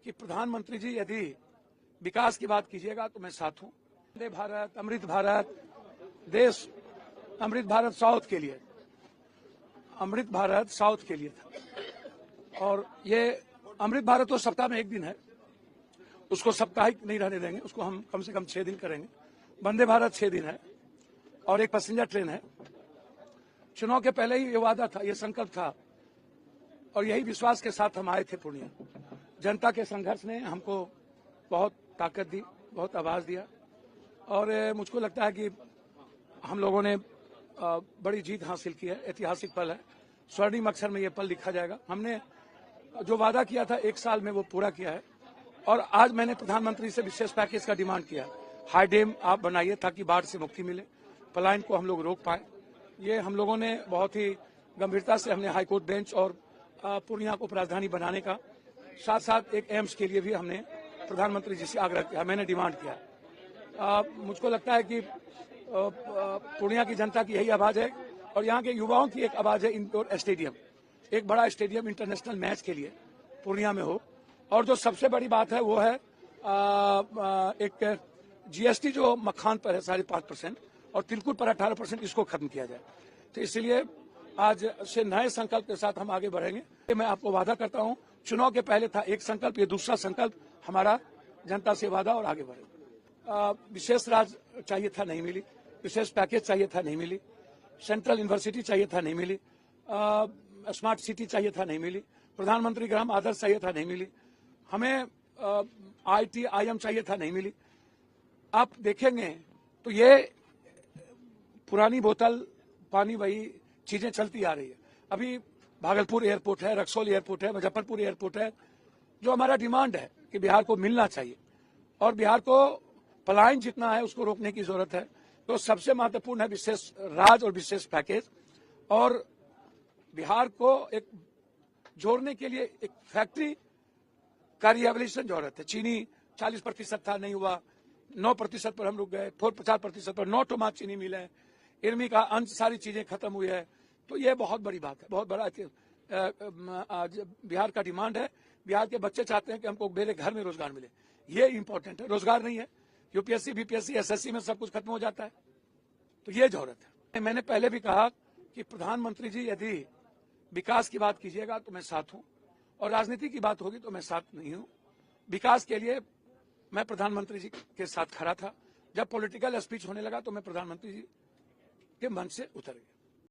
कि प्रधानमंत्री जी यदि विकास की बात कीजिएगा तो मैं साथ हूं। वंदे भारत, अमृत भारत, देश अमृत भारत साउथ के लिए, अमृत भारत साउथ के लिए था। और ये अमृत भारत तो सप्ताह में एक दिन है, उसको साप्ताहिक नहीं रहने देंगे, उसको हम कम से कम 6 दिन करेंगे। वंदे भारत 6 दिन है और एक पैसेंजर ट्रेन है। चुनाव के पहले ही ये वादा था, ये संकल्प था और यही विश्वास के साथ हम आए थे पूर्णिया। जनता के संघर्ष ने हमको बहुत ताकत दी, बहुत आवाज दिया और मुझको लगता है कि हम लोगों ने बड़ी जीत हासिल की है। ऐतिहासिक पल है, स्वर्णिम अक्षर में ये पल लिखा जाएगा। हमने जो वादा किया था 1 साल में वो पूरा किया है और आज मैंने प्रधानमंत्री से विशेष पैकेज का डिमांड किया। हाई डैम आप बनाइए ताकि बाढ़ से मुक्ति मिले, पलायन को हम लोग रोक पाए। ये हम लोगों ने बहुत ही गंभीरता से हमने हाईकोर्ट बेंच और पूर्णिया को राजधानी बनाने का, साथ साथ एक एम्स के लिए भी हमने प्रधानमंत्री जी से आग्रह किया, मैंने डिमांड किया। मुझको लगता है कि पूर्णिया की जनता की यही आवाज है और यहाँ के युवाओं की एक आवाज है इंडोर स्टेडियम, एक बड़ा स्टेडियम इंटरनेशनल मैच के लिए पूर्णिया में हो। और जो सबसे बड़ी बात है वो है एक जीएसटी जो मखान पर है 5.5% और तिलकुट पर 18%, इसको खत्म किया जाए। तो इसलिए आज से नए संकल्प के साथ हम आगे बढ़ेंगे। मैं आपको वादा करता हूं, चुनाव के पहले था एक संकल्प, ये दूसरा संकल्प हमारा जनता से वादा और आगे बढ़ेगा। विशेष राज चाहिए था, नहीं मिली। विशेष पैकेज चाहिए था, नहीं मिली। सेंट्रल यूनिवर्सिटी चाहिए था, नहीं मिली। स्मार्ट सिटी चाहिए था, नहीं मिली। प्रधानमंत्री ग्राम आदर्श चाहिए था, नहीं मिली। हमें IIM चाहिए था, नहीं मिली। आप देखेंगे तो ये पुरानी बोतल पानी वही चीजें चलती आ रही है। अभी भागलपुर एयरपोर्ट है, रक्सौल एयरपोर्ट है, मुजफ्फरपुर एयरपोर्ट है। जो हमारा डिमांड है कि बिहार को मिलना चाहिए और बिहार को पलायन जितना है उसको रोकने की जरूरत है। तो सबसे महत्वपूर्ण है विशेष राज और विशेष पैकेज। और बिहार को एक जोड़ने के लिए एक फैक्ट्री का रिहेबिलिटेशन जरूरत है। चीनी 40% था, नहीं हुआ, 9% पर हम लोग गए, 50% पर 9 टोमा चीनी मिले हैं। इर्मी का अंश, सारी चीजें खत्म हुई है। तो ये बहुत बड़ी बात है, बहुत बड़ा आज बिहार का डिमांड है। बिहार के बच्चे चाहते हैं कि हमको मेरे घर में रोजगार मिले, ये इंपॉर्टेंट है। रोजगार नहीं है, यूपीएससी बीपीएससी एसएससी में सब कुछ खत्म हो जाता है, तो ये जरूरत है। मैंने पहले भी कहा कि प्रधानमंत्री जी यदि विकास की बात कीजिएगा तो मैं साथ हूं और राजनीति की बात होगी तो मैं साथ नहीं हूं। विकास के लिए मैं प्रधानमंत्री जी के साथ खड़ा था। जब पॉलिटिकल स्पीच होने लगा तो मैं प्रधानमंत्री जी के मंच से उतर गया।